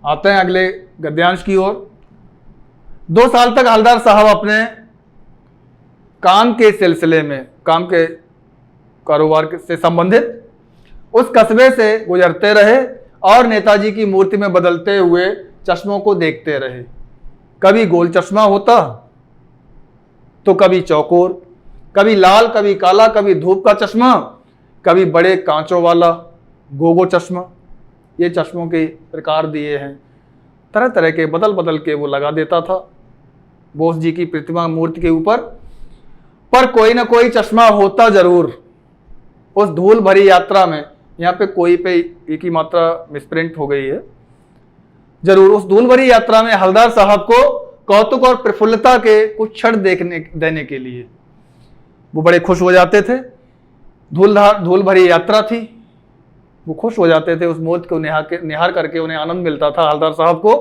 आते हैं अगले गद्यांश की ओर। 2 साल तक हवलदार साहब अपने काम के सिलसिले में, काम के कारोबार से संबंधित उस कस्बे से गुजरते रहे और नेताजी की मूर्ति में बदलते हुए चश्मों को देखते रहे। कभी गोल चश्मा होता तो कभी चौकोर, कभी लाल, कभी काला, कभी धूप का चश्मा, कभी बड़े कांचों वाला गोगो चश्मा। ये चश्मों के प्रकार दिए हैं, तरह तरह के बदल बदल के वो लगा देता था बोस जी की प्रतिमा मूर्ति के ऊपर। पर कोई ना कोई चश्मा होता जरूर उस धूल भरी यात्रा में। यहाँ पे कोई पे एक ही मात्रा मिसप्रिंट हो गई है। जरूर उस धूल भरी यात्रा में हवलदार साहब को कौतुक और प्रफुल्लता के कुछ क्षण देने के लिए वो बड़े खुश हो जाते थे। धूल भरी यात्रा थी, वो खुश हो जाते थे। उस मूर्ति को निहार करके उन्हें आनंद मिलता था हवलदार साहब को।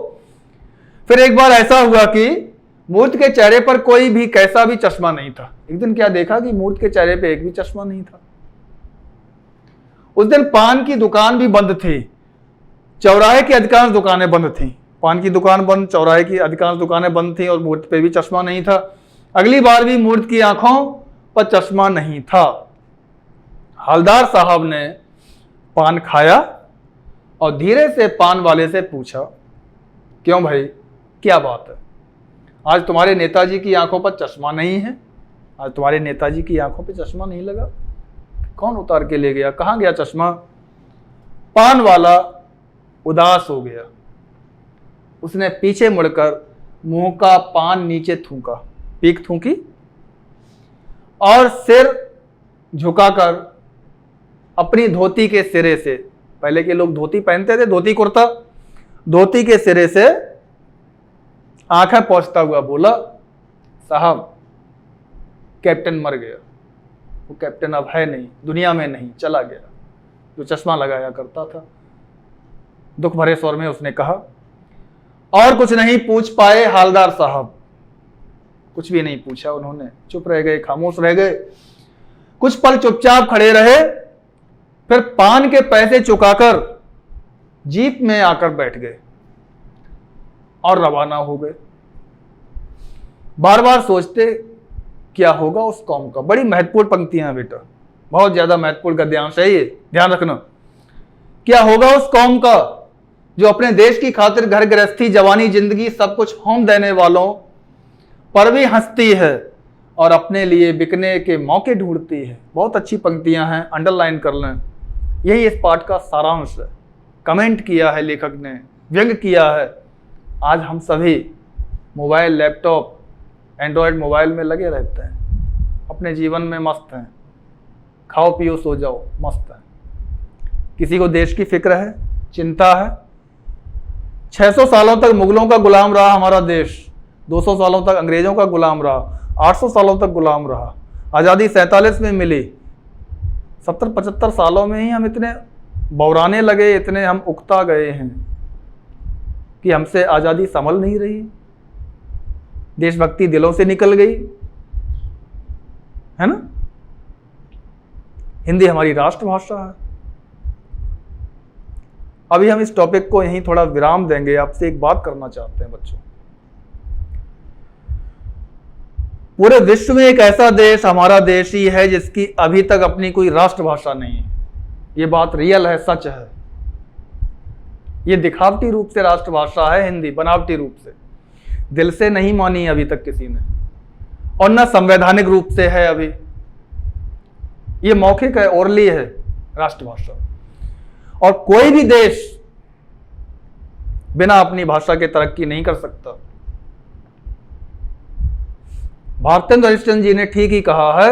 फिर एक बार ऐसा हुआ कि मूर्ति के चेहरे पर कोई भी कैसा भी चश्मा नहीं था। एक दिन क्या देखा कि मूर्ति के चेहरे पे एक भी चश्मा नहीं था। उस दिन पान की दुकान भी बंद थी, चौराहे की अधिकांश दुकानें बंद थी। पान की दुकान बंद, चौराहे की अधिकांश दुकानें बंद थी और मूर्ति पे भी चश्मा नहीं था। अगली बार भी मूर्ति की आंखों पर चश्मा नहीं था। हवलदार साहब ने पान खाया और धीरे से पान वाले से पूछा, क्यों भाई, क्या बात है? आज तुम्हारे नेताजी की आंखों पर चश्मा नहीं है? आज तुम्हारे नेताजी की आंखों पे चश्मा नहीं लगा? कौन उतार के ले गया? कहाँ गया चश्मा? पान वाला उदास हो गया। उसने पीछे मुड़कर मुंह का पान नीचे थूका, पीक थूकी और सिर झुकाकर अपनी धोती के सिरे से, पहले के लोग धोती पहनते थे, धोती कुर्ता, धोती के सिरे से आंखें पोंछता हुआ बोला, साहब कैप्टन मर गया। वो कैप्टन अब है नहीं, दुनिया में नहीं, चला गया, जो चश्मा लगाया करता था। दुख भरे स्वर में उसने कहा। और कुछ नहीं पूछ पाए हवलदार साहब, कुछ भी नहीं पूछा उन्होंने, चुप रह गए, खामोश रह गए। कुछ पल चुपचाप खड़े रहे, फिर पान के पैसे चुकाकर जीप में आकर बैठ गए और रवाना हो गए। बार बार सोचते क्या होगा उस कौम का। बड़ी महत्वपूर्ण पंक्तियां हैं बेटा, बहुत ज्यादा महत्वपूर्ण गद्यांश है ये, ध्यान रखना। क्या होगा उस कौम का जो अपने देश की खातिर घर गृहस्थी, जवानी, जिंदगी सब कुछ होम देने वालों पर भी हंसती है और अपने लिए बिकने के मौके ढूंढती है। बहुत अच्छी पंक्तियां हैं, अंडरलाइन कर लें। यही इस पाठ का सारांश है। कमेंट किया है लेखक ने, व्यंग किया है। आज हम सभी मोबाइल, लैपटॉप, एंड्रॉयड मोबाइल में लगे रहते हैं, अपने जीवन में मस्त हैं, खाओ पियो सो जाओ, मस्त है। किसी को देश की फिक्र है, चिंता है? 600 सालों तक मुगलों का गुलाम रहा हमारा देश, 200 सालों तक अंग्रेजों का गुलाम रहा, 800 सालों तक गुलाम रहा। आज़ादी 47 में मिली। 70-75 सालों में ही हम इतने बौराने लगे, इतने हम उकता गए हैं कि हमसे आज़ादी संभल नहीं रही। देशभक्ति दिलों से निकल गई है ना। हिंदी हमारी राष्ट्रभाषा है। अभी हम इस टॉपिक को यहीं थोड़ा विराम देंगे। आपसे एक बात करना चाहते हैं बच्चों। पूरे विश्व में एक ऐसा देश हमारा देश ही है जिसकी अभी तक अपनी कोई राष्ट्रभाषा नहीं है। ये बात रियल है, सच है। ये दिखावटी रूप से राष्ट्रभाषा है हिंदी, बनावटी रूप से। दिल से नहीं मानी अभी तक किसी ने, और न संवैधानिक रूप से है अभी। ये मौखिक है, ओरली है राष्ट्रभाषा। और कोई भी देश बिना अपनी भाषा के तरक्की नहीं कर सकता। भारतेंद्र हरिश्चंद्र जी ने ठीक ही कहा है,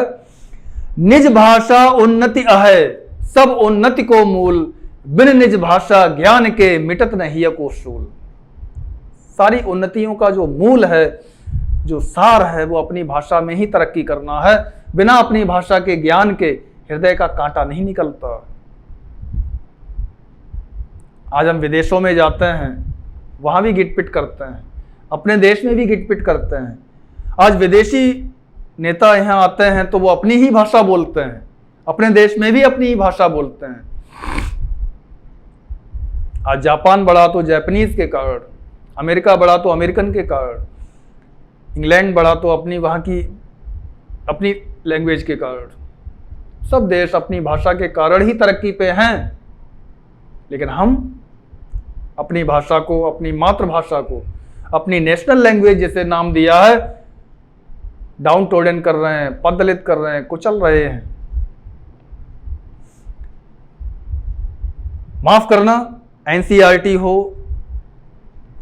निज भाषा उन्नति अहै, सब उन्नति को मूल, बिन निज भाषा ज्ञान के मिटत नहीं को शूल। सारी उन्नतियों का जो मूल है, जो सार है, वो अपनी भाषा में ही तरक्की करना है। बिना अपनी भाषा के ज्ञान के हृदय का कांटा नहीं निकलता। आज हम विदेशों में जाते हैं, वहां भी गिटपिट करते हैं, अपने देश में भी गिटपिट करते हैं। आज विदेशी नेता यहां आते हैं तो वो अपनी ही भाषा बोलते हैं, अपने देश में भी अपनी ही भाषा बोलते हैं। आज जापान बढ़ा तो जापानीज के कारण, अमेरिका बढ़ा तो अमेरिकन के कारण, इंग्लैंड बढ़ा तो अपनी वहाँ की अपनी लैंग्वेज के कारण। सब देश अपनी भाषा के कारण ही तरक्की पे हैं, लेकिन हम अपनी भाषा को, अपनी मातृभाषा को, अपनी नेशनल लैंग्वेज जिसे नाम दिया है, डाउन टोडन कर रहे हैं, पददलित कर रहे हैं, कुचल रहे हैं। माफ करना, एनसीईआरटी हो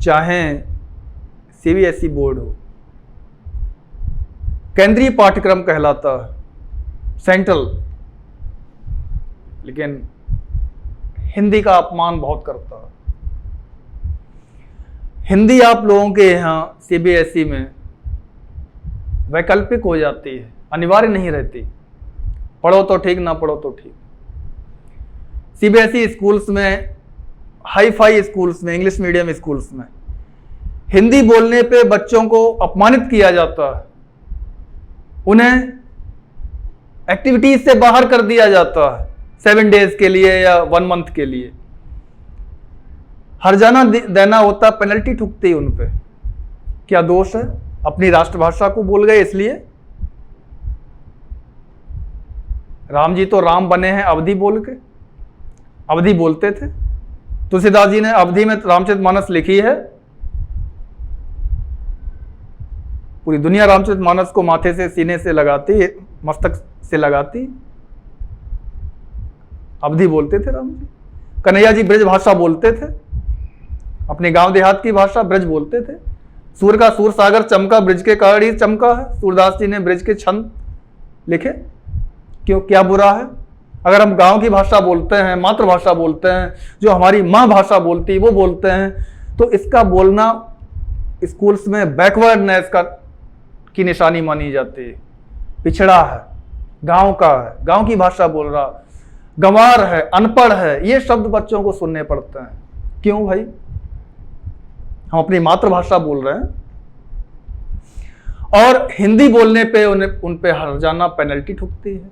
चाहे सीबीएसई बोर्ड हो, केंद्रीय पाठ्यक्रम कहलाता है, सेंट्रल, लेकिन हिंदी का अपमान बहुत करता है। हिंदी आप लोगों के यहाँ सीबीएसई में वैकल्पिक हो जाती है, अनिवार्य नहीं रहती। पढ़ो तो ठीक, ना पढ़ो तो ठीक। सीबीएसई स्कूल्स में, हाई फाई स्कूल्स में, इंग्लिश मीडियम स्कूल्स में हिंदी बोलने पे बच्चों को अपमानित किया जाता है, उन्हें एक्टिविटीज से बाहर कर दिया जाता है 7 डेज के लिए या 1 मंथ के लिए। हर्जाना देना होता, पेनल्टी ठुकती उन पे। क्या दोष है? अपनी राष्ट्रभाषा को भूल गए इसलिए। राम जी तो राम बने हैं अवधि बोल के, अवधि बोलते थे। तुलसीदास जी ने अवधि में रामचरितमानस लिखी है। पूरी दुनिया रामचरितमानस को माथे से, सीने से लगाती, मस्तक से लगाती। अवधि बोलते थे राम जी। कन्हैया जी ब्रज भाषा बोलते थे, अपने गांव देहात की भाषा ब्रज बोलते थे। सूर का सूर सागर चमका, ब्रज के कारण ही चमका है। सूरदास जी ने ब्रज के छंद लिखे। क्यों, क्या बुरा है? अगर हम गांव की भाषा बोलते हैं, मातृभाषा बोलते हैं, जो हमारी माँ भाषा बोलती है वो बोलते हैं, तो इसका बोलना स्कूल्स में बैकवर्डनेस की निशानी मानी जाती है। पिछड़ा है, गांव का है, गांव की भाषा बोल रहा, गंवार है, अनपढ़ है, ये शब्द बच्चों को सुनने पड़ते हैं। क्यों भाई? हम अपनी मातृभाषा बोल रहे हैं और हिंदी बोलने पे उन पे हर्जाना पेनल्टी ठुकती है।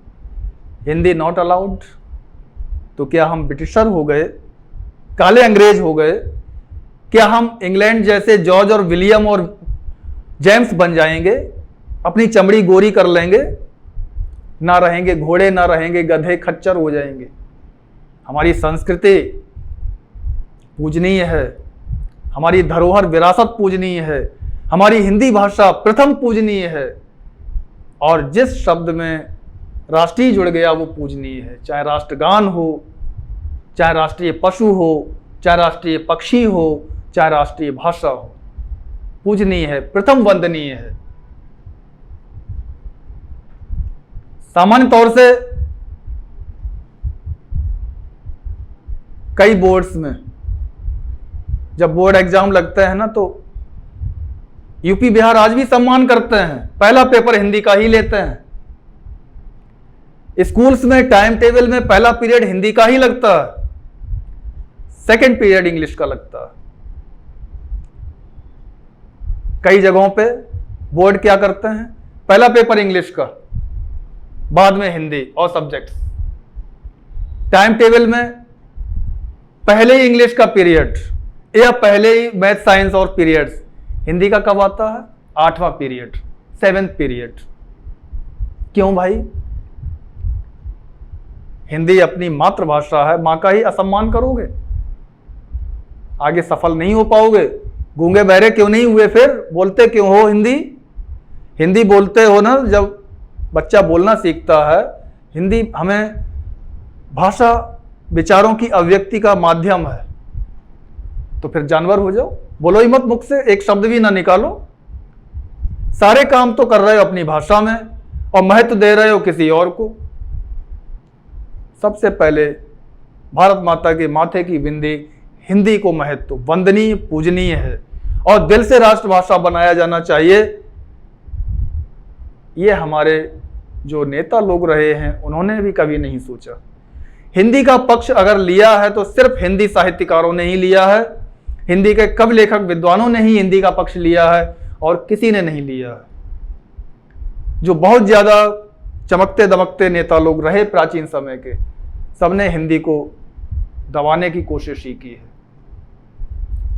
Hindi not allowed. तो क्या हम ब्रिटिशर हो गए, काले अंग्रेज हो गए? क्या हम इंग्लैंड जैसे जॉर्ज और विलियम और जेम्स बन जाएंगे? अपनी चमड़ी गोरी कर लेंगे? ना रहेंगे घोड़े, ना रहेंगे गधे, खच्चर हो जाएंगे। हमारी संस्कृति पूजनीय है, हमारी धरोहर विरासत पूजनीय है, हमारी हिंदी भाषा प्रथम पूजनीय है, और जिस शब्द में राष्ट्रीय जुड़ गया वो पूजनीय है। चाहे राष्ट्रगान हो, चाहे राष्ट्रीय पशु हो, चाहे राष्ट्रीय पक्षी हो, चाहे राष्ट्रीय भाषा हो, पूजनीय है, प्रथम वंदनीय है। सामान्य तौर से कई बोर्ड्स में जब बोर्ड एग्जाम लगते हैं ना, तो यूपी बिहार आज भी सम्मान करते हैं, पहला पेपर हिंदी का ही लेते हैं। स्कूल्स में टाइम टेबल में पहला पीरियड हिंदी का ही लगता है, सेकंड पीरियड इंग्लिश का लगता है। कई जगहों पे बोर्ड क्या करते हैं, पहला पेपर इंग्लिश का, बाद में हिंदी और सब्जेक्ट्स। टाइम टेबल में पहले ही इंग्लिश का पीरियड या पहले ही मैथ साइंस और पीरियड्स। हिंदी का कब आता है? 8वां पीरियड, 7th पीरियड। क्यों भाई? हिंदी अपनी मातृभाषा है, मां का ही असम्मान करोगे, आगे सफल नहीं हो पाओगे। गूंगे बहरे क्यों नहीं हुए फिर? बोलते क्यों हो हिंदी? हिंदी बोलते हो ना, जब बच्चा बोलना सीखता है। हिंदी हमें भाषा विचारों की अभिव्यक्ति का माध्यम है। तो फिर जानवर हो जाओ, बोलो ही मत मुख से, एक शब्द भी ना निकालो। सारे काम तो कर रहे हो अपनी भाषा में और महत्व दे रहे हो किसी और को। सबसे पहले भारत माता के माथे की बिंदी हिंदी को महत्व, वंदनीय, पूजनीय है और दिल से राष्ट्रभाषा बनाया जाना चाहिए। ये हमारे जो नेता लोग रहे हैं उन्होंने भी कभी नहीं सोचा। हिंदी का पक्ष अगर लिया है तो सिर्फ हिंदी साहित्यकारों ने ही लिया है, हिंदी के कवि लेखक विद्वानों ने ही हिंदी का पक्ष लिया है और किसी ने नहीं लिया है। जो बहुत ज़्यादा चमकते दमकते नेता लोग रहे प्राचीन समय के, सबने हिंदी को दबाने की कोशिश ही की है।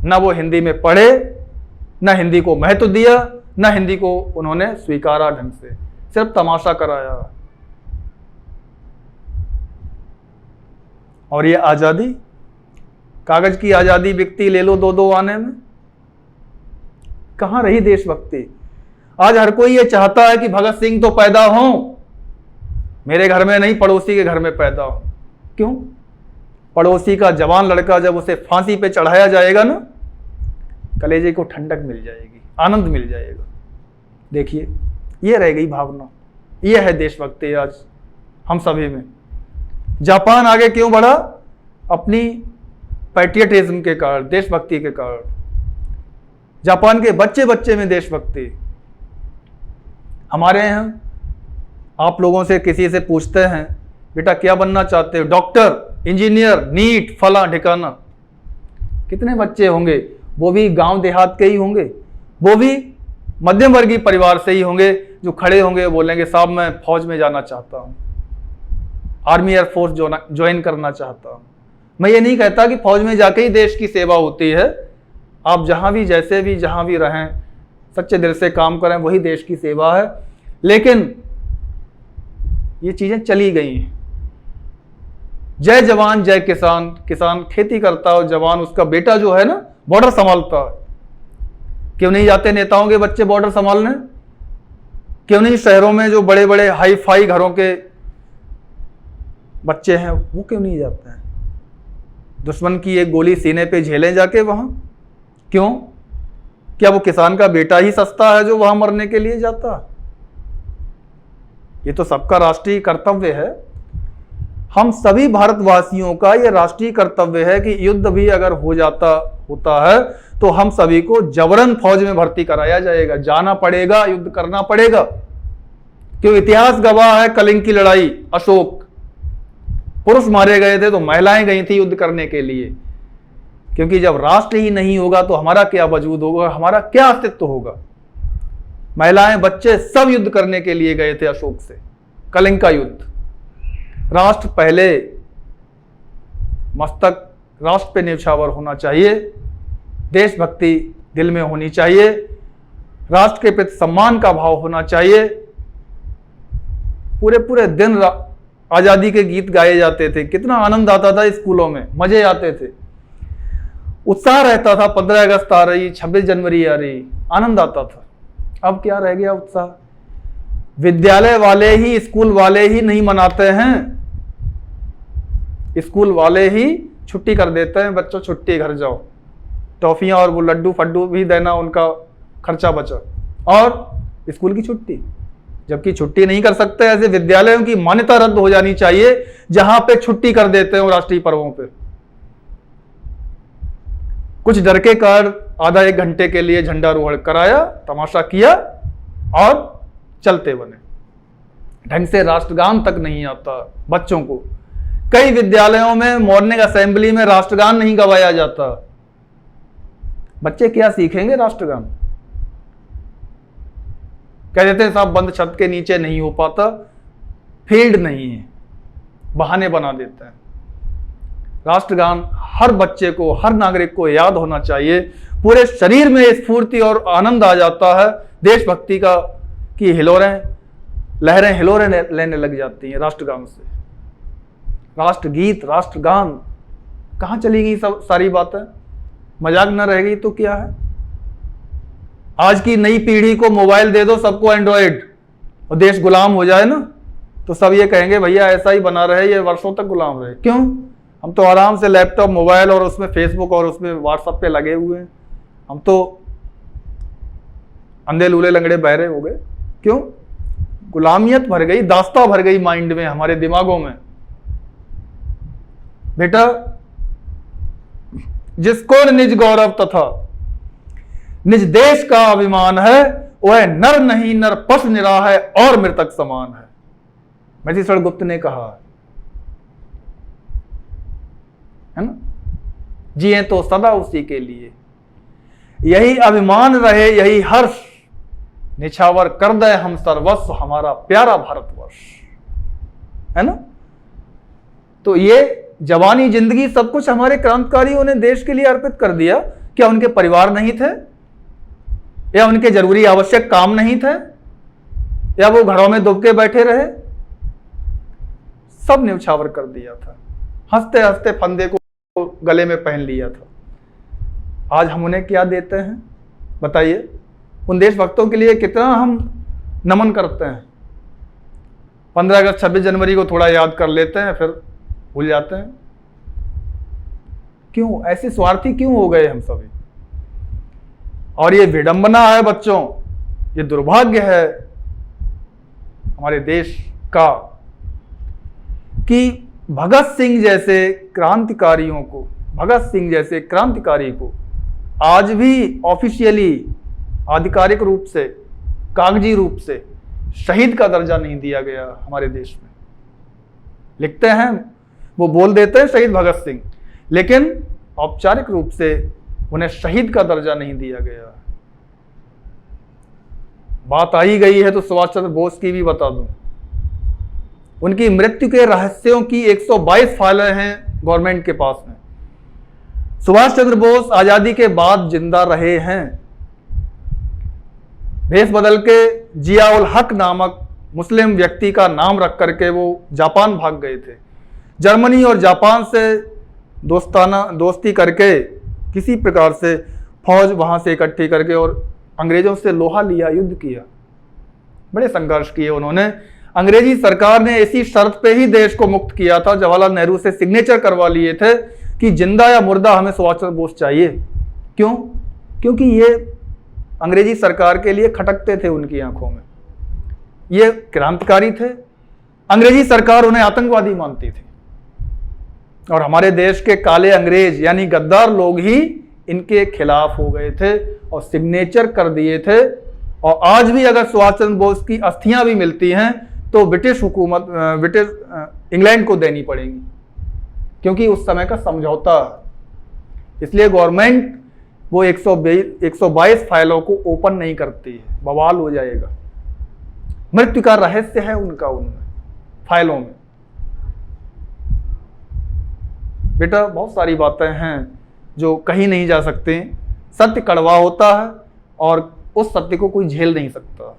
न वो हिंदी में पढ़े, न हिंदी को महत्व दिया, न हिंदी को उन्होंने स्वीकारा ढंग से, सिर्फ तमाशा कराया। और ये आजादी, कागज की आजादी बिकती ले लो 2-2 आने में। कहां रही देशभक्ति? आज हर कोई ये चाहता है कि भगत सिंह तो पैदा हो, मेरे घर में नहीं, पड़ोसी के घर में पैदा हो। क्यों? पड़ोसी का जवान लड़का जब उसे फांसी पे चढ़ाया जाएगा ना, कलेजे को ठंडक मिल जाएगी, आनंद मिल जाएगा। देखिए, ये रह गई भावना, ये है देशभक्ति आज हम सभी में। जापान आगे क्यों बढ़ा? अपनी पैट्रियटिज्म के कारण, देशभक्ति के कारण। जापान के बच्चे बच्चे में देशभक्ति। हमारे यहाँ आप लोगों से किसी से पूछते हैं, बेटा क्या बनना चाहते हो? डॉक्टर, इंजीनियर, नीट, फला ठिकाना। कितने बच्चे होंगे, वो भी गांव देहात के ही होंगे, वो भी मध्यम वर्गीय परिवार से ही होंगे, जो खड़े होंगे बोलेंगे साहब मैं फौज में जाना चाहता हूं, आर्मी एयरफोर्स ज्वाइन करना चाहता हूं। मैं ये नहीं कहता कि फौज में जाके ही देश की सेवा होती है। आप जहां भी, जैसे भी, जहां भी रहें, सच्चे दिल से काम करें, वही देश की सेवा है। लेकिन ये चीजें चली गई हैं। जय जवान जय किसान, किसान खेती करता हो, जवान उसका बेटा जो है ना बॉर्डर संभालता है। क्यों नहीं जाते नेताओं के बच्चे बॉर्डर संभालने? क्यों नहीं शहरों में जो बड़े बड़े हाई फाई घरों के बच्चे हैं वो क्यों नहीं जाते हैं? दुश्मन की एक गोली सीने पे झेलें जाके वहां। क्यों? क्या वो किसान का बेटा ही सस्ता है जो वहां मरने के लिए जाता? ये तो सबका राष्ट्रीय कर्तव्य है। हम सभी भारतवासियों का ये राष्ट्रीय कर्तव्य है कि युद्ध भी अगर होता है तो हम सभी को जबरन फौज में भर्ती कराया जाएगा, जाना पड़ेगा, युद्ध करना पड़ेगा। क्यों? इतिहास गवाह है कलिंग की लड़ाई, अशोक, पुरुष मारे गए थे तो महिलाएं गई थी युद्ध करने के लिए। क्योंकि जब राष्ट्र ही नहीं होगा तो हमारा क्या वजूद होगा, हमारा क्या अस्तित्व होगा? महिलाएं, बच्चे सब युद्ध करने के लिए गए थे अशोक से, कलिंग का युद्ध। राष्ट्र पहले, मस्तक राष्ट्र पे न्यौछावर होना चाहिए, देशभक्ति दिल में होनी चाहिए, राष्ट्र के प्रति सम्मान का भाव होना चाहिए। पूरे पूरे दिन आजादी के गीत गाए जाते थे, कितना आनंद आता था स्कूलों में, मजे आते थे, उत्साह रहता था। 15 अगस्त आ रही, 26 जनवरी आ रही, आनंद आता था। अब क्या रह गया उत्साह? विद्यालय वाले ही, स्कूल वाले ही नहीं मनाते हैं। स्कूल वाले ही छुट्टी कर देते हैं, बच्चों छुट्टी, घर जाओ, टॉफियां और वो लड्डू फड्डू भी देना, उनका खर्चा बचा, और स्कूल की छुट्टी। जबकि छुट्टी नहीं कर सकते, ऐसे विद्यालयों की मान्यता रद्द हो जानी चाहिए जहां पे छुट्टी कर देते हैं राष्ट्रीय पर्वों पे। कुछ डर के कारण आधा 1 घंटे के लिए झंडारोहण कराया, तमाशा किया और चलते बने। ढंग से राष्ट्रगान तक नहीं आता बच्चों को। कई विद्यालयों में मॉर्निंग असेंबली में राष्ट्रगान नहीं गवाया जाता। बच्चे क्या सीखेंगे राष्ट्रगान? कह देते हैं साहब बंद छत के नीचे नहीं हो पाता, फील्ड नहीं है, बहाने बना देते हैं। राष्ट्रगान हर बच्चे को, हर नागरिक को याद होना चाहिए। पूरे शरीर में स्फूर्ति और आनंद आ जाता है देशभक्ति का, कि लहरें हिलोरें लेने लग जाती हैं राष्ट्रगान से। राष्ट्रगीत, राष्ट्रगान, कहां चली गई सब सारी बातें? मजाक न रह गई तो क्या है? आज की नई पीढ़ी को मोबाइल दे दो, सबको एंड्रॉयड, और देश गुलाम हो जाए ना, तो सब ये कहेंगे भैया ऐसा ही बना रहे, ये वर्षों तक गुलाम रहे। क्यों? हम तो आराम से लैपटॉप, मोबाइल और उसमें फेसबुक और उसमें व्हाट्सएप पे लगे हुए हैं। हम तो अंधे लूले लंगड़े बहरे हो गए। क्यों? गुलामियत भर गई, दास्ता भर गई माइंड में, हमारे दिमागों में। बेटा, जिसको निज गौरव तथा निज देश का अभिमान है, वह नर नहीं नर पशु निराह है और मृतक समान है, महर्षि गुप्त ने कहा है ना। जिए तो सदा उसी के लिए, यही अभिमान रहे, यही हर्ष, निछावर कर दे हम सर्वस्व हमारा प्यारा भारतवर्ष, है ना। तो ये जवानी जिंदगी सब कुछ हमारे क्रांतिकारियों ने देश के लिए अर्पित कर दिया। क्या उनके परिवार नहीं थे, या उनके जरूरी आवश्यक काम नहीं थे, या वो घरों में दुबके बैठे रहे? सब न्यौछावर कर दिया था, हंसते हंसते फंदे को गले में पहन लिया था। आज हम उन्हें क्या देते हैं बताइए? उन देशभक्तों के लिए कितना हम नमन करते हैं। 15 अगस्त 26 जनवरी को थोड़ा याद कर लेते हैं, फिर भूल जाते हैं। क्यों ऐसे स्वार्थी क्यों हो गए हम सभी? और ये विडंबना है बच्चों, ये दुर्भाग्य है हमारे देश का कि भगत सिंह जैसे क्रांतिकारी को आज भी ऑफिशियली, आधिकारिक रूप से, कागजी रूप से शहीद का दर्जा नहीं दिया गया हमारे देश में। लिखते हैं, वो बोल देते हैं शहीद भगत सिंह, लेकिन औपचारिक रूप से उन्हें शहीद का दर्जा नहीं दिया गया। बात आई गई है तो सुभाष चंद्र बोस की भी बता दूं। उनकी मृत्यु के रहस्यों की 122 फाइलें हैं गवर्नमेंट के पास में। सुभाष चंद्र बोस आजादी के बाद जिंदा रहे हैं। भेष बदल के जियाउल हक नामक मुस्लिम व्यक्ति का नाम रख करके वो जापान भाग गए थे। जर्मनी और जापान से दोस्ती करके किसी प्रकार से फौज वहां से इकट्ठी करके और अंग्रेजों से लोहा लिया, युद्ध किया, बड़े संघर्ष किए उन्होंने। अंग्रेजी सरकार ने इसी शर्त पे ही देश को मुक्त किया था, जवाहरलाल नेहरू से सिग्नेचर करवा लिए थे कि जिंदा या मुर्दा हमें सुभाष चंद्र बोस चाहिए। क्यों? क्योंकि ये अंग्रेजी सरकार के लिए खटकते थे उनकी आंखों में। ये क्रांतिकारी थे, अंग्रेजी सरकार उन्हें आतंकवादी मानती थी, और हमारे देश के काले अंग्रेज यानी गद्दार लोग ही इनके खिलाफ हो गए थे और सिग्नेचर कर दिए थे। और आज भी अगर सुभाष चंद्र बोस की अस्थियां भी मिलती हैं तो ब्रिटिश इंग्लैंड को देनी पड़ेंगी, क्योंकि उस समय का समझौता। इसलिए गवर्नमेंट वो 122 फाइलों को ओपन नहीं करती है, बवाल हो जाएगा। मृत्यु का रहस्य है उनका उनमें फाइलों में। बेटा बहुत सारी बातें हैं जो कहीं नहीं जा सकते। सत्य कड़वा होता है और उस सत्य को कोई झेल नहीं सकता।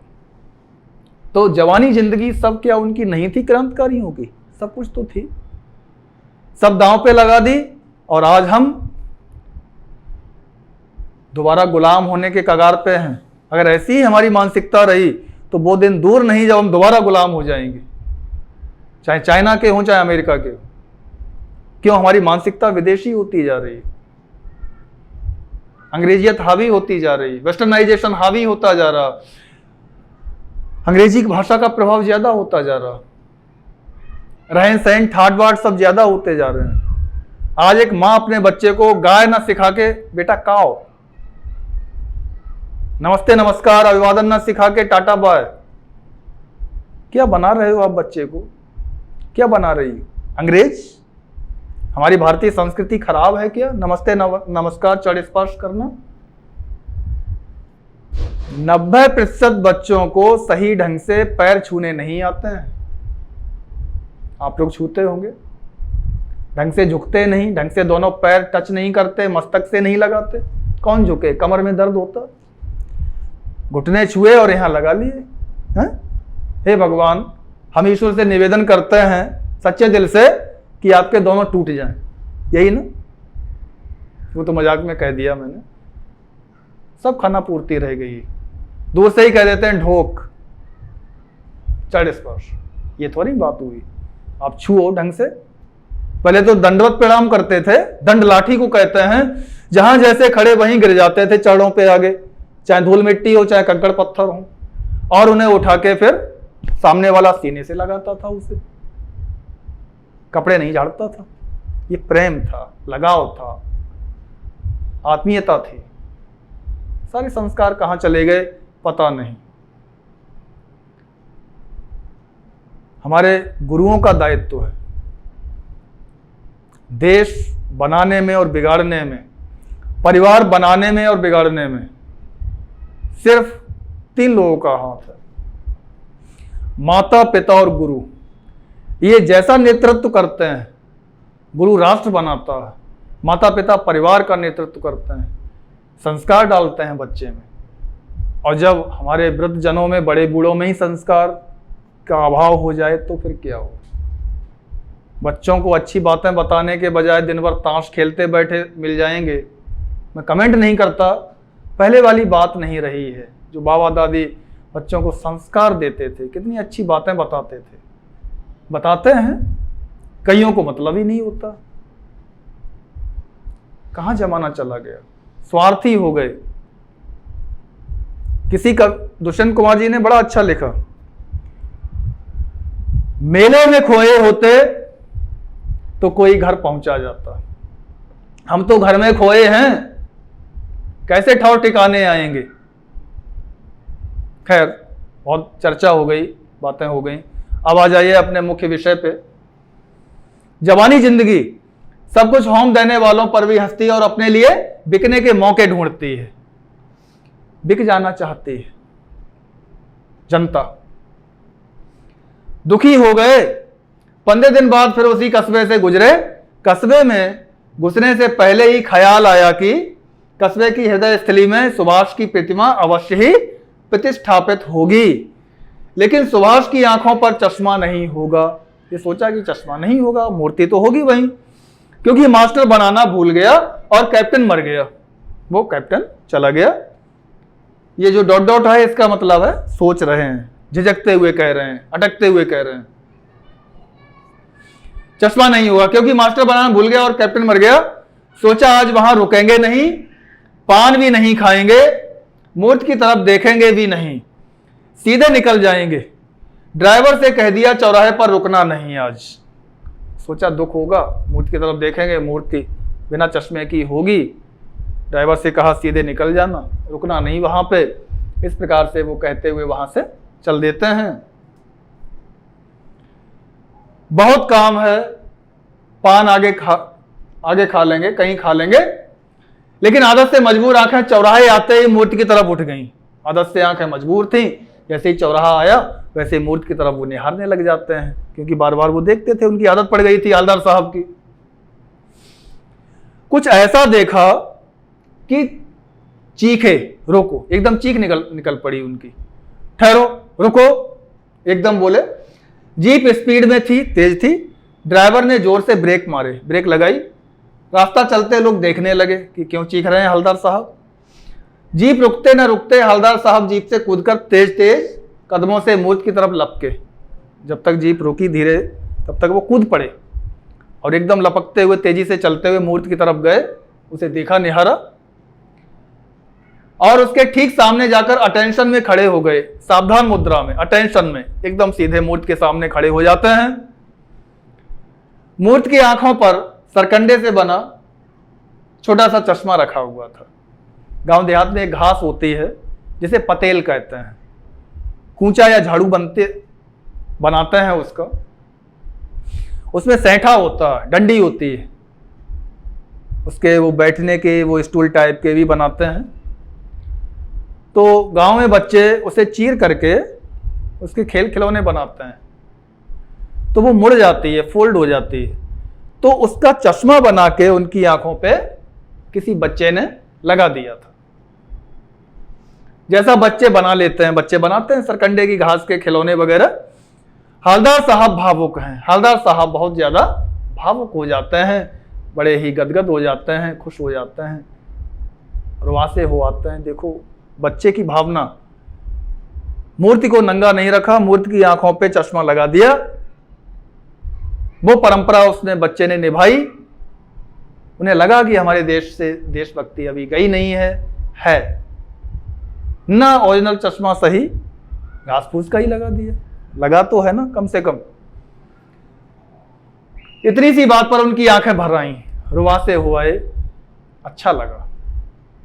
तो जवानी जिंदगी सब क्या उनकी नहीं थी क्रांतिकारियों की? सब कुछ तो थी, सब दांव पे लगा दी, और आज हम दोबारा गुलाम होने के कगार पे हैं। अगर ऐसी ही हमारी मानसिकता रही तो वो दिन दूर नहीं जब हम दोबारा गुलाम हो जाएंगे, चाहे चाइना के हों चाहे अमेरिका के हों। क्यों? हमारी मानसिकता विदेशी होती जा रही है, अंग्रेजियत हावी होती जा रही, वेस्टर्नाइजेशन हावी होता जा रहा, अंग्रेजी की भाषा का प्रभाव ज्यादा होता जा रहा, रहन सहन ठाट बाट सब ज्यादा होते जा रहे हैं। आज एक माँ अपने बच्चे को गाय ना सिखा के बेटा काओ, नमस्ते नमस्कार अभिवादन ना सिखा के टाटा बाय, क्या बना रहे हो आप बच्चे को? क्या बना रही हो? अंग्रेज? हमारी भारतीय संस्कृति खराब है क्या? नमस्ते नमस्कार चढ़ स्पर्श करना। 90% बच्चों को सही ढंग से पैर छूने नहीं आते हैं। आप लोग छूते होंगे, ढंग से झुकते नहीं, ढंग से दोनों पैर टच नहीं करते, मस्तक से नहीं लगाते। कौन झुके? कमर में दर्द होता, घुटने छुए और यहां लगा लिए हैं? हे भगवान, हम ईश्वर से निवेदन करते हैं सच्चे दिल से कि आपके दोनों टूट जाएं, यही ना? वो तो मजाक में कह दिया मैंने, सब खाना पूर्ति रह गई। दूर से ही कह देते हैं ढोक चढ़ स्पर्श, ये थोड़ी बात हुई। आप छुओ ढंग से। पहले तो दंडवत प्रणाम करते थे, दंड लाठी को कहते हैं, जहां जैसे खड़े वहीं गिर जाते थे चढ़ों पे आगे, चाहे धूल मिट्टी हो चाहे कंकड़ पत्थर हो, और उन्हें उठा के फिर सामने वाला सीने से लगाता था, उसे कपड़े नहीं झाड़ता था। ये प्रेम था, लगाव था, आत्मीयता थी। सारे संस्कार कहां चले गए पता नहीं। हमारे गुरुओं का दायित्व है देश बनाने में और बिगाड़ने में, परिवार बनाने में और बिगाड़ने में सिर्फ 3 लोगों का हाथ है, माता पिता और गुरु। ये जैसा नेतृत्व करते हैं, गुरु राष्ट्र बनाता है, माता पिता परिवार का नेतृत्व करते हैं, संस्कार डालते हैं बच्चे में। और जब हमारे वृद्धजनों में, बड़े बूढ़ों में ही संस्कार का अभाव हो जाए तो फिर क्या हो। बच्चों को अच्छी बातें बताने के बजाय दिन भर ताश खेलते बैठे मिल जाएंगे। मैं कमेंट नहीं करता, पहले वाली बात नहीं रही है। जो बाबा दादी बच्चों को संस्कार देते थे, कितनी अच्छी बातें बताते थे, बताते हैं, कईयों को मतलब ही नहीं होता। कहां जमाना चला गया, स्वार्थी हो गए। किसी का दुष्यंत कुमार जी ने बड़ा अच्छा लिखा, मेले में खोए होते तो कोई घर पहुंचा जाता, हम तो घर में खोए हैं, कैसे ठौर ठिकाने आएंगे। खैर, बहुत चर्चा हो गई, बातें हो गई। अब आ जाइए अपने मुख्य विषय पे। जवानी जिंदगी सब कुछ होम देने वालों पर भी हंसती है और अपने लिए बिकने के मौके ढूंढती है। बिक जाना चाहती है जनता। दुखी हो गए, 15 दिन बाद फिर उसी कस्बे से गुजरे। कस्बे में घुसने से पहले ही ख्याल आया कि कस्बे की हृदय स्थली में सुभाष की प्रतिमा अवश्य ही प्रतिष्ठापित होगी, लेकिन सुभाष की आंखों पर चश्मा नहीं होगा। ये सोचा कि चश्मा नहीं होगा, मूर्ति तो होगी वहीं, क्योंकि मास्टर बनाना भूल गया और कैप्टन मर गया। वो कैप्टन चला गया। ये जो डॉट डॉट है, इसका मतलब है सोच रहे हैं, झिझकते हुए कह रहे हैं, अटकते हुए कह रहे हैं, चश्मा नहीं हुआ क्योंकि मास्टर बनाना भूल गया और कैप्टन मर गया। सोचा आज वहां रुकेंगे नहीं, पान भी नहीं खाएंगे, मूर्ति की तरफ देखेंगे भी नहीं, सीधे निकल जाएंगे। ड्राइवर से कह दिया चौराहे पर रुकना नहीं आज। सोचा दुख होगा, मूर्ति की तरफ देखेंगे, मूर्ति बिना चश्मे की होगी। ड्राइवर से कहा सीधे निकल जाना, रुकना नहीं वहां पे। इस प्रकार से वो कहते हुए वहां से चल देते हैं। बहुत काम है, पान आगे खा लेंगे, कहीं खा लेंगे, लेकिन आदत से मजबूर आंखें चौराहे आते ही मूर्ति की तरफ उठ गईं। आदत से आंखें मजबूर थीं, जैसे ही चौराहा आया वैसे ही मूर्ति की तरफ वो निहारने लग जाते हैं, क्योंकि बार बार वो देखते थे, उनकी आदत पड़ गई थी हवलदार साहब की। कुछ ऐसा देखा कि चीखे, रोको, एकदम चीख निकल पड़ी उनकी। ठहरो, रुको, एकदम बोले। जीप स्पीड में थी, तेज थी। ड्राइवर ने जोर से ब्रेक मारे, ब्रेक लगाई। रास्ता चलते लोग देखने लगे कि क्यों चीख रहे हैं हवलदार साहब। जीप रुकते न रुकते हवलदार साहब जीप से कूदकर तेज तेज कदमों से मूर्ति की तरफ लपके। जब तक जीप रुकी धीरे, तब तक वो कूद पड़े और एकदम लपकते हुए तेजी से चलते हुए मूर्ति की तरफ गए। उसे देखा, निहारा और उसके ठीक सामने जाकर अटेंशन में खड़े हो गए। सावधान मुद्रा में, अटेंशन में, एकदम सीधे मूर्ति के सामने खड़े हो जाते हैं। मूर्ति की आंखों पर सरकंडे से बना छोटा सा चश्मा रखा हुआ था। गांव देहात में एक घास होती है जिसे पतेल कहते हैं, कूचा या झाड़ू बनाते हैं उसका। उसमें सैंठा होता है, डंडी होती है उसके, वो बैठने के वो स्टूल टाइप के भी बनाते हैं। तो गांव में बच्चे उसे चीर करके उसके खेल खिलौने बनाते हैं, तो वो मुड़ जाती है, फोल्ड हो जाती है। तो उसका चश्मा बना के उनकी आंखों पे किसी बच्चे ने लगा दिया था। जैसा बच्चे बना लेते हैं, बच्चे बनाते हैं सरकंडे की घास के खिलौने वगैरह। हवलदार साहब भावुक हैं, हवलदार साहब बहुत ज्यादा भावुक हो जाते हैं, बड़े ही गदगद हो जाते हैं, खुश हो जाते हैं, रुआसे हो आते हैं। देखो बच्चे की भावना, मूर्ति को नंगा नहीं रखा, मूर्ति की आंखों पे चश्मा लगा दिया। वो परंपरा उसने, बच्चे ने निभाई। उन्हें लगा कि हमारे देश से देशभक्ति अभी गई नहीं है ना। ओरिजिनल चश्मा सही, घास फूस का ही लगा दिया, लगा तो है ना कम से कम। इतनी सी बात पर उनकी आंखें भर आई, रुआसे हुए। अच्छा लगा,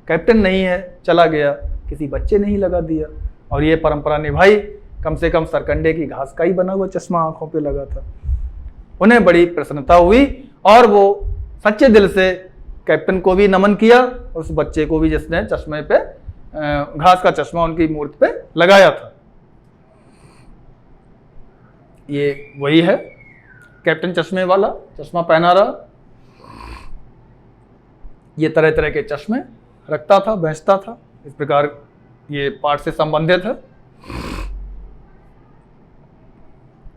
कैप्टन नहीं है, चला गया, किसी बच्चे ने ही लगा दिया और ये परंपरा निभाई। कम से कम सरकंडे की घास का ही बना हुआ चश्मा आंखों पे लगा था। उन्हें बड़ी प्रसन्नता हुई और वो सच्चे दिल से कैप्टन को भी नमन किया, उस बच्चे को भी जिसने चश्मे पे, घास का चश्मा उनकी मूर्ति पे लगाया था। ये वही है कैप्टन चश्मे वाला, चश्मा पहना रहा। ये तरह तरह के चश्मे रखता था, बेचता था। इस प्रकार ये पाठ से संबंधित है।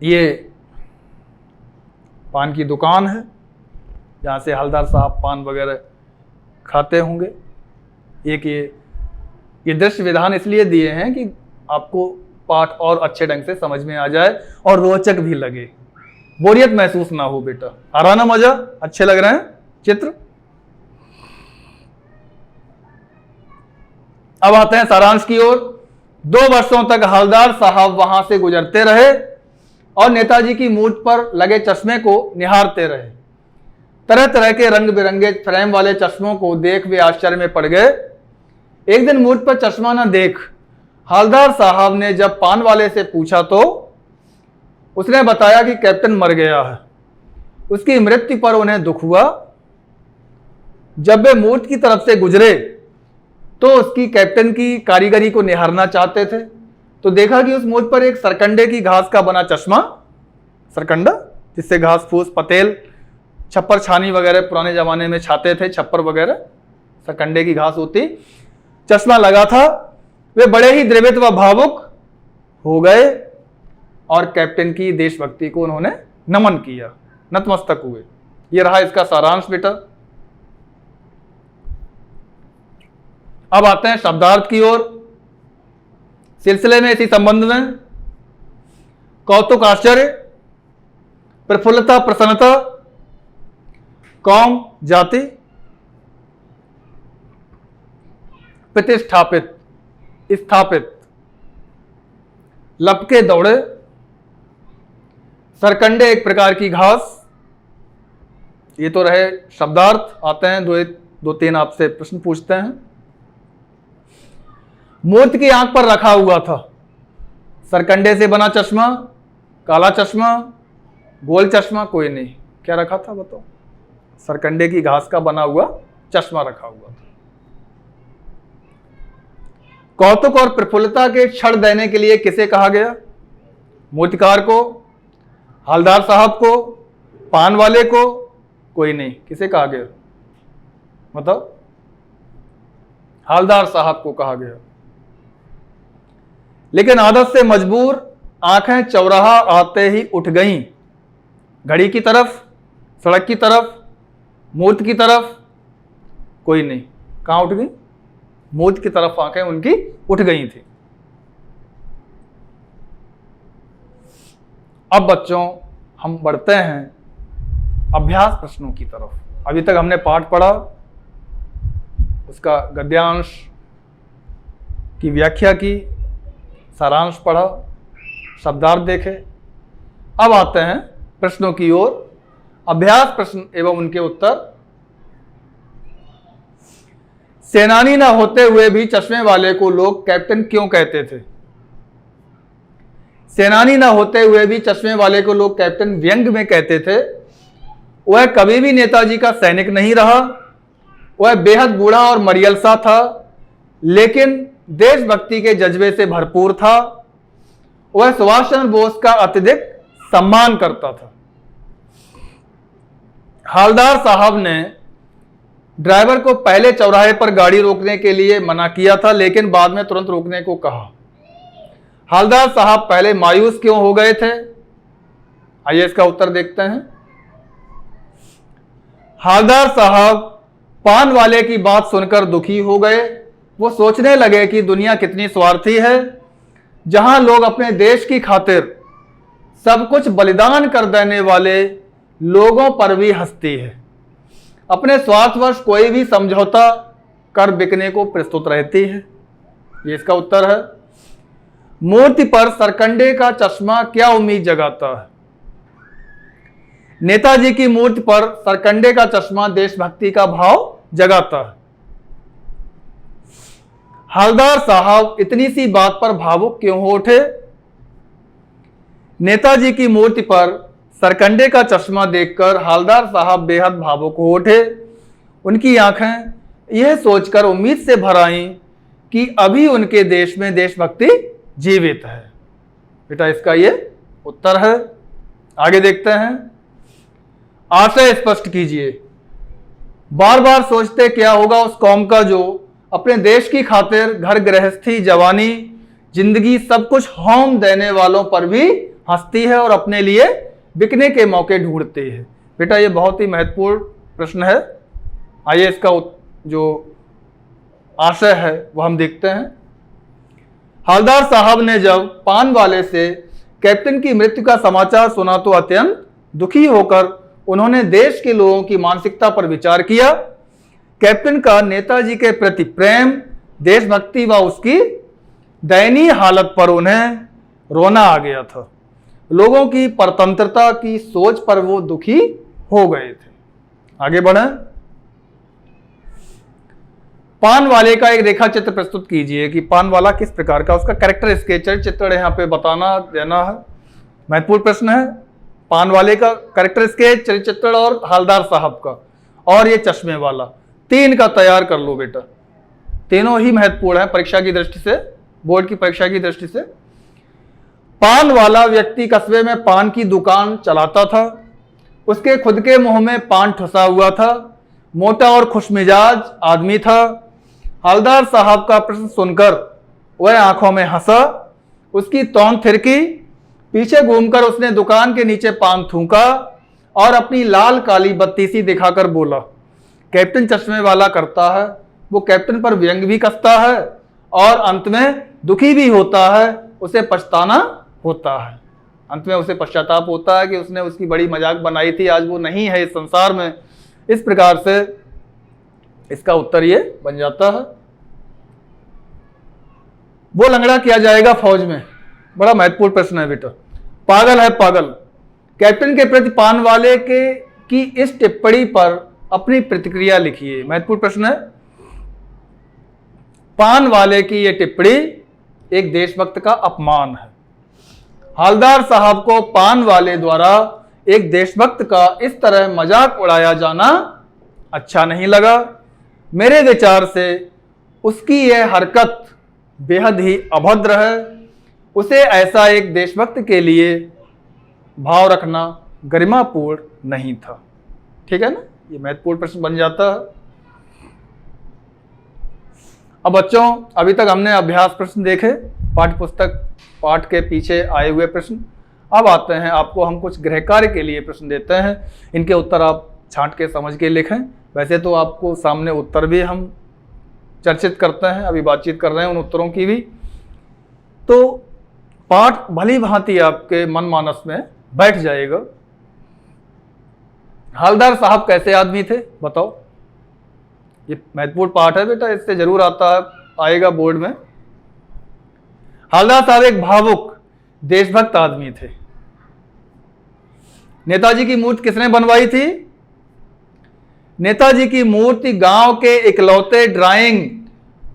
ये पान की दुकान है, जहाँ से हवलदार साहब पान वगैरह खाते होंगे। एक ये दृश्य विधान इसलिए दिए हैं कि आपको पाठ और अच्छे ढंग से समझ में आ जाए और रोचक भी लगे, बोरियत महसूस ना हो। बेटा आ रहा ना मजा? अच्छे लग रहे हैं चित्र? अब आते हैं सारांश की ओर। 2 वर्षों तक हवलदार साहब वहां से गुजरते रहे और नेताजी की मूर्ति पर लगे चश्मे को निहारते रहे। तरह तरह के रंग बिरंगे फ्रेम वाले चश्मों को देख वे आश्चर्य में पड़ गए। एक दिन मूर्ति पर चश्मा न देख हवलदार साहब ने जब पान वाले से पूछा तो उसने बताया कि कैप्टन मर गया है। उसकी मृत्यु पर उन्हें दुख हुआ। जब वे मूर्ति की तरफ से गुजरे तो उसकी कैप्टन की कारीगरी को निहारना चाहते थे, तो देखा कि उस मूर्ति पर एक सरकंडे की घास का बना चश्मा, सरकंडा जिससे घास फूस पतेल छप्पर छानी वगैरह पुराने जमाने में छाते थे, छप्पर वगैरह सरकंडे की घास होती, चश्मा लगा था। वे बड़े ही द्रवित व भावुक हो गए और कैप्टन की देशभक्ति को उन्होंने नमन किया, नतमस्तक हुए। यह रहा इसका सारांश बेटा। अब आते हैं शब्दार्थ की ओर। सिलसिले में इसी संबंध में कौतुक आश्चर्य, प्रफुल्लता प्रसन्नता, कौम जाति, प्रतिष्ठापित स्थापित, लपके दौड़े, सरकंडे एक प्रकार की घास, ये तो रहे शब्दार्थ। आते हैं दो तीन आपसे प्रश्न पूछते हैं। मूर्ति की आंख पर रखा हुआ था सरकंडे से बना चश्मा, काला चश्मा, गोल चश्मा, कोई नहीं, क्या रखा था बताओ? सरकंडे की घास का बना हुआ चश्मा रखा हुआ था। कौतुक और प्रफुल्लता के क्षण देने के लिए किसे कहा गया? मूर्तिकार को, हवलदार साहब को, पान वाले को, कोई नहीं, किसे कहा गया बताओ? हवलदार साहब को कहा गया। लेकिन आदत से मजबूर आंखें चौराहा आते ही उठ गईं, घड़ी की तरफ, सड़क की तरफ, मूर्ति की तरफ, कोई नहीं। कहां उठ गई? मूर्ति की तरफ आंखें उनकी उठ गई थी। अब बच्चों हम बढ़ते हैं अभ्यास प्रश्नों की तरफ। अभी तक हमने पाठ पढ़ा, उसका गद्यांश की व्याख्या की, सारांश पढ़ा, शब्दार्थ देखे। अब आते हैं प्रश्नों की ओर। अभ्यास प्रश्न एवं उनके उत्तर। सेनानी न होते हुए भी चश्मे वाले को लोग कैप्टन क्यों कहते थे? सेनानी न होते हुए भी चश्मे वाले को लोग कैप्टन व्यंग में कहते थे। वह कभी भी नेताजी का सैनिक नहीं रहा। वह बेहद बूढ़ा और मरियल सा था, लेकिन देशभक्ति के जज्बे से भरपूर था। वह सुभाष चंद्र बोस का अत्यधिक सम्मान करता था। हवलदार साहब ने ड्राइवर को पहले चौराहे पर गाड़ी रोकने के लिए मना किया था, लेकिन बाद में तुरंत रोकने को कहा। हवलदार साहब पहले मायूस क्यों हो गए थे? आइए इसका उत्तर देखते हैं। हवलदार साहब पान वाले की बात सुनकर दुखी हो गए। वो सोचने लगे कि दुनिया कितनी स्वार्थी है, जहां लोग अपने देश की खातिर सब कुछ बलिदान कर देने वाले लोगों पर भी हंसती है, अपने स्वार्थवश कोई भी समझौता कर बिकने को प्रस्तुत रहती है। ये इसका उत्तर है। मूर्ति पर सरकंडे का चश्मा क्या उम्मीद जगाता है? नेताजी की मूर्ति पर सरकंडे का चश्मा देशभक्ति का भाव जगाता है। हवलदार साहब इतनी सी बात पर भावुक क्यों हो उठे? नेताजी की मूर्ति पर सरकंडे का चश्मा देखकर हवलदार साहब बेहद भावुक हो उठे। उनकी आंखें यह सोचकर उम्मीद से भर आईं कि अभी उनके देश में देशभक्ति जीवित है। बेटा इसका ये उत्तर है। आगे देखते हैं। आशय स्पष्ट कीजिए। बार बार सोचते क्या होगा उस कौम का जो अपने देश की खातिर घर गृहस्थी, जवानी, जिंदगी सब कुछ होम देने वालों पर भी हंसती है और अपने लिए बिकने के मौके ढूंढती है। बेटा ये बहुत ही महत्वपूर्ण प्रश्न है। आइए इसका जो आशय है वो हम देखते हैं। हवलदार साहब ने जब पान वाले से कैप्टन की मृत्यु का समाचार सुना तो अत्यंत दुखी होकर उन्होंने देश के लोगों की मानसिकता पर विचार किया। कैप्टन का नेताजी के प्रति प्रेम, देशभक्ति व उसकी दयनीय हालत पर उन्हें रोना आ गया था। लोगों की परतंत्रता की सोच पर वो दुखी हो गए थे। आगे बढ़े। पान वाले का एक रेखा चित्र प्रस्तुत कीजिए कि पान वाला किस प्रकार का, उसका कैरेक्टर स्केच चित्र यहाँ पे बताना देना है। महत्वपूर्ण प्रश्न है। पान वाले का कैरेक्टर स्केच, चरित्र चित्रण और हवलदार साहब का और ये चश्मे वाला, तीन का तैयार कर लो बेटा। तीनों ही महत्वपूर्ण है परीक्षा की दृष्टि से, बोर्ड की परीक्षा की दृष्टि से। पान वाला व्यक्ति कस्बे में पान की दुकान चलाता था। उसके खुद के मुंह में पान ठुसा हुआ था। मोटा और खुशमिजाज आदमी था। हवलदार साहब का प्रश्न सुनकर वह आंखों में हंसा। उसकी तौन थिरकी। पीछे घूमकर उसने दुकान के नीचे पान थूका और अपनी लाल काली बत्ती सी दिखाकर बोला, कैप्टन चश्मे वाला करता है। वो कैप्टन पर व्यंग भी कसता है और अंत में दुखी भी होता है। उसे पछताना होता है। अंत में उसे पश्चाताप होता है कि उसने उसकी बड़ी मजाक बनाई थी, आज वो नहीं है इस संसार में। इस प्रकार से इसका उत्तर ये बन जाता है। वो लंगड़ा किया जाएगा फौज में, बड़ा महत्वपूर्ण प्रश्न है बेटा। पागल है पागल। कैप्टन के प्रति पान वाले के की इस टिप्पणी पर अपनी प्रतिक्रिया लिखिए। महत्वपूर्ण प्रश्न है। पान वाले की यह टिप्पणी एक देशभक्त का अपमान है। हवलदार साहब को पान वाले द्वारा एक देशभक्त का इस तरह मजाक उड़ाया जाना अच्छा नहीं लगा। मेरे विचार से उसकी यह हरकत बेहद ही अभद्र है। उसे ऐसा एक देशभक्त के लिए भाव रखना गरिमापूर्ण नहीं था। ठीक है ना, ये महत्वपूर्ण प्रश्न बन जाता है। अब बच्चों, अभी तक हमने अभ्यास प्रश्न देखे, पाठ्य पुस्तक पाठ के पीछे आए हुए प्रश्न। अब आते हैं, आपको हम कुछ गृह कार्य के लिए प्रश्न देते हैं। इनके उत्तर आप छांट के समझ के लिखें। वैसे तो आपको सामने उत्तर भी हम चर्चित करते हैं, अभी बातचीत कर रहे हैं उन उत्तरों की भी। तो पाठ भली भांति आपके मन मानस में बैठ जाएगा। हवलदार साहब कैसे आदमी थे बताओ। ये महत्वपूर्ण पाठ है बेटा, इससे जरूर आएगा बोर्ड में। हवलदार साहब एक भावुक देशभक्त आदमी थे। नेताजी की मूर्ति किसने बनवाई थी? नेताजी की मूर्ति गांव के इकलौते ड्राइंग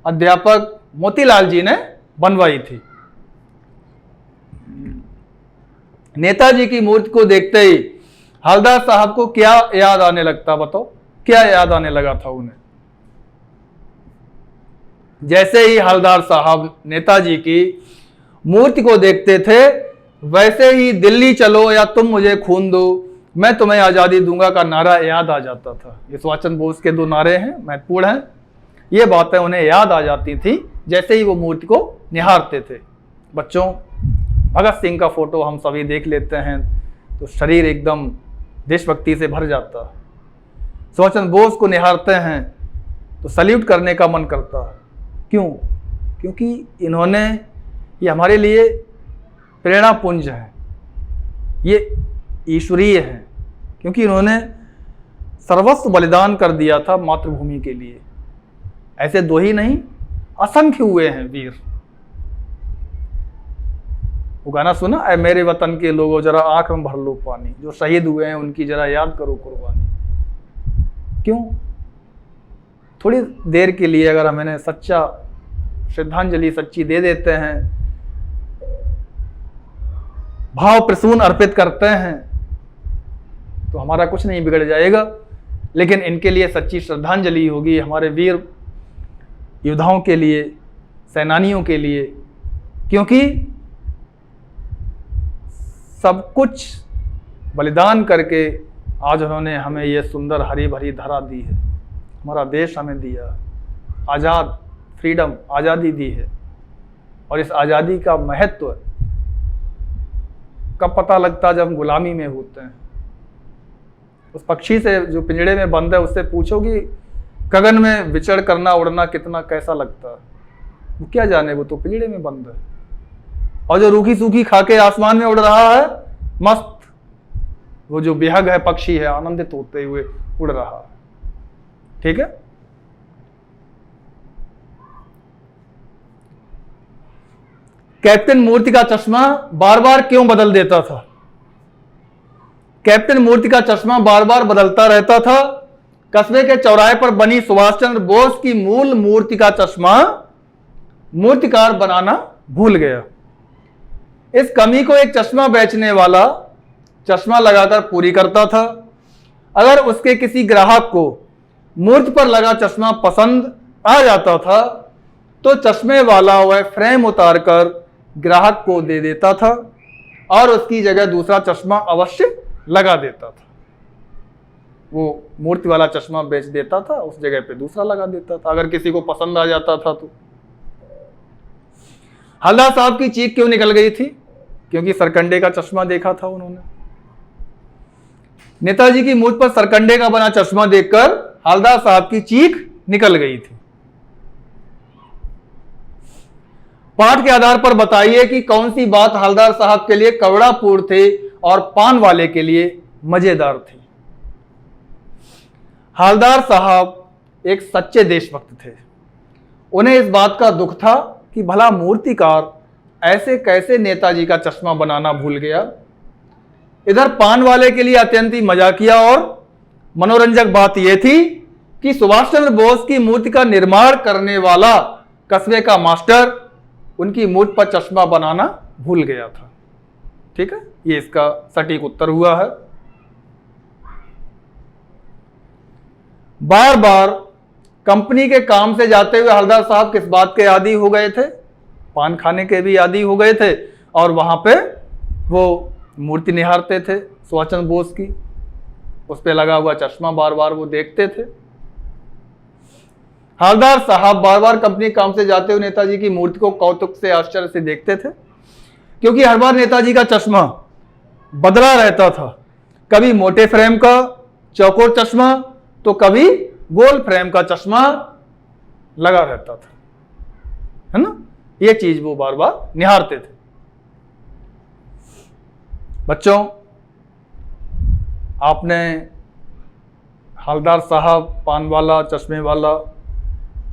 अध्यापक मोतीलाल जी ने बनवाई थी। नेताजी की मूर्ति को देखते ही हवलदार साहब को क्या याद आने लगता बताओ, क्या याद आने लगा था उन्हें? जैसे ही हवलदार साहब नेताजी की मूर्ति को देखते थे, वैसे ही दिल्ली चलो या तुम मुझे खून दो, मैं तुम्हें आजादी दूंगा का नारा याद आ जाता था। ये सुभाष चंद्र बोस के दो नारे हैं, महत्वपूर्ण हैं। ये बातें उन्हें याद आ जाती थी जैसे ही वो मूर्ति को निहारते थे। बच्चों, भगत सिंह का फोटो हम सभी देख लेते हैं तो शरीर एकदम देशभक्ति से भर जाता है। सुभाष चंद्र बोस को निहारते हैं तो सल्यूट करने का मन करता है। क्यों? क्योंकि ये हमारे लिए प्रेरणा पुंज है, ये ईश्वरीय है, क्योंकि इन्होंने सर्वस्व बलिदान कर दिया था मातृभूमि के लिए। ऐसे दो ही नहीं, असंख्य हुए हैं वीर। वो गाना सुना, ऐ मेरे वतन के लोगों जरा आंख में भर लो पानी, जो शहीद हुए हैं उनकी जरा याद करो कुर्बानी। क्यों? थोड़ी देर के लिए अगर हम इन्हें सच्चा श्रद्धांजलि सच्ची दे देते हैं, भाव प्रसून अर्पित करते हैं, तो हमारा कुछ नहीं बिगड़ जाएगा। लेकिन इनके लिए सच्ची श्रद्धांजलि होगी, हमारे वीर योद्धाओं के लिए, सेनानियों के लिए, क्योंकि सब कुछ बलिदान करके आज उन्होंने हमें ये सुंदर हरी भरी धरा दी है, हमारा देश हमें दिया, आज़ाद फ्रीडम, आज़ादी दी है। और इस आज़ादी का महत्व कब पता लगता है? जब हम गुलामी में होते हैं। उस पक्षी से जो पिंजड़े में बंद है उससे पूछो कि गगन में विचर करना, उड़ना कितना कैसा लगता है। वो क्या जाने, वो तो पिंजड़े में बंद है। और जो रूखी सूखी खा के आसमान में उड़ रहा है मस्त, वो जो बेहग है पक्षी है, आनंदित होते हुए उड़ रहा है। ठीक है। कैप्टन मूर्ति का चश्मा बार बार क्यों बदल देता था? कैप्टन मूर्ति का चश्मा बार बार बदलता रहता था। कस्बे के चौराहे पर बनी सुभाष चंद्र बोस की मूल मूर्ति का चश्मा मूर्तिकार बनाना भूल गया। इस कमी को एक चश्मा बेचने वाला चश्मा लगाकर पूरी करता था। अगर उसके किसी ग्राहक को मूर्ति पर लगा चश्मा पसंद आ जाता था तो चश्मे वाला वह फ्रेम उतारकर ग्राहक को दे देता था और उसकी जगह दूसरा चश्मा अवश्य लगा देता था। वो मूर्ति वाला चश्मा बेच देता था, उस जगह पे दूसरा लगा देता था अगर किसी को पसंद आ जाता था तो। हल्दार साहब की चीख क्यों निकल गई थी? क्योंकि सरकंडे का चश्मा देखा था उन्होंने। नेताजी की मूर्ति पर सरकंडे का बना चश्मा देखकर हल्दार साहब की चीख निकल गई थी। पाठ के आधार पर बताइए कि कौन सी बात हल्दार साहब के लिए कवड़ापूर्ण थे और पान वाले के लिए मजेदार थी। हल्दार साहब एक सच्चे देशभक्त थे। उन्हें इस बात का दुख था कि भला मूर्तिकार ऐसे कैसे नेताजी का चश्मा बनाना भूल गया। इधर पान वाले के लिए अत्यंत ही मजाकिया और मनोरंजक बात यह थी कि सुभाष चंद्र बोस की मूर्ति का निर्माण करने वाला कस्बे का मास्टर उनकी मूर्ति पर चश्मा बनाना भूल गया था। ठीक है, ये इसका सटीक उत्तर हुआ है। बार बार कंपनी के काम से जाते हुए हल्दार साहब किस बात के आदी हो गए थे? पान खाने के भी आदी हो गए थे और वहां पे वो मूर्ति निहारते थे सुभाष चंद्र बोस की, उस पे लगा हुआ चश्मा बार बार वो देखते थे। हल्दार साहब बार बार कंपनी काम से जाते हुए नेताजी की मूर्ति को कौतुक से, आश्चर्य से देखते थे, क्योंकि हर बार नेताजी का चश्मा बदला रहता था। कभी मोटे फ्रेम का चौकोर चश्मा तो कभी गोल फ्रेम का चश्मा लगा रहता था, है ना। ये चीज वो बार बार निहारते थे। बच्चों, आपने हल्दार साहब, पान वाला, चश्मे वाला,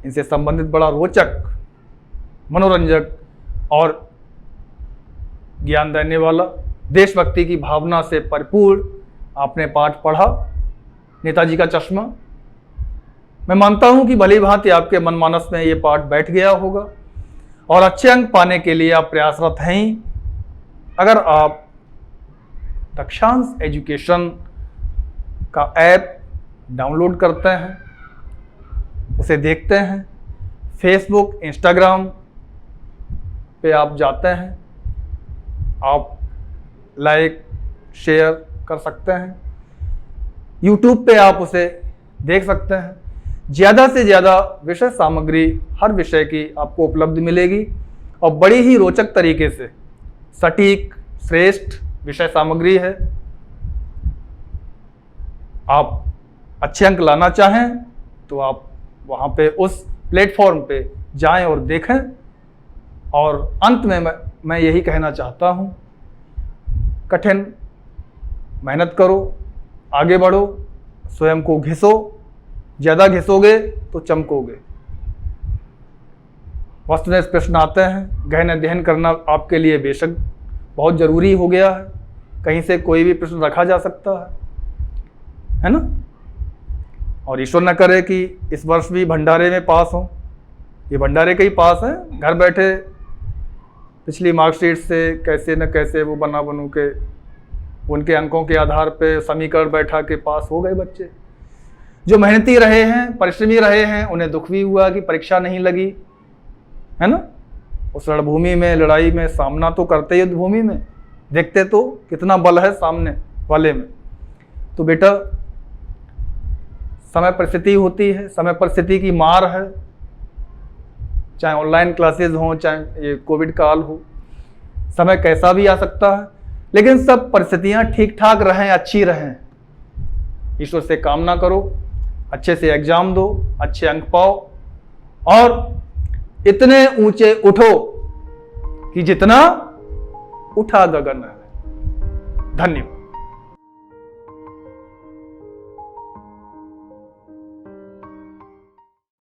इनसे संबंधित बड़ा रोचक, मनोरंजक और ज्ञान देने वाला, देशभक्ति की भावना से परिपूर्ण आपने पाठ पढ़ा, नेताजी का चश्मा। मैं मानता हूं कि भली भांति आपके मनमानस में ये पाठ बैठ गया होगा और अच्छे अंक पाने के लिए आप प्रयासरत हैं ही। अगर आप दक्षांश एजुकेशन का ऐप डाउनलोड करते हैं, उसे देखते हैं, फेसबुक, इंस्टाग्राम पे आप जाते हैं, आप लाइक शेयर कर सकते हैं, यूट्यूब पे आप उसे देख सकते हैं। ज़्यादा से ज़्यादा विषय सामग्री हर विषय की आपको उपलब्ध मिलेगी और बड़ी ही रोचक तरीके से सटीक, श्रेष्ठ विषय सामग्री है। आप अच्छे अंक लाना चाहें तो आप वहाँ पे उस प्लेटफॉर्म पे जाएं और देखें। और अंत में मैं यही कहना चाहता हूँ, कठिन मेहनत करो, आगे बढ़ो, स्वयं को घिसो, ज़्यादा घिसोगे तो चमकोगे। वस्तुनिष्ठ प्रश्न आते हैं, गहन अध्ययन करना आपके लिए बेशक बहुत ज़रूरी हो गया है। कहीं से कोई भी प्रश्न रखा जा सकता है ना। और ईश्वर न करे कि इस वर्ष भी भंडारे में पास हो। ये भंडारे के ही पास हैं, घर बैठे पिछली मार्कशीट से कैसे न कैसे वो बना बनू के उनके अंकों के आधार पे समीकरण बैठा के पास हो गए बच्चे। जो मेहनती रहे हैं, परिश्रमी रहे हैं, उन्हें दुख भी हुआ कि परीक्षा नहीं लगी, है ना। उस रणभूमि में, लड़ाई में सामना तो करते, युद्ध भूमि में देखते तो कितना बल है सामने वाले में। तो बेटा, समय परिस्थिति होती है, समय परिस्थिति की मार है। चाहे ऑनलाइन क्लासेज हों, चाहे ये कोविड काल हो, समय कैसा भी आ सकता है, लेकिन सब परिस्थितियां ठीक ठाक रहें, अच्छी रहें। ईश्वर से कामना करो, अच्छे से एग्जाम दो, अच्छे अंक पाओ और इतने ऊंचे उठो कि जितना उठा गगन है। धन्यवाद।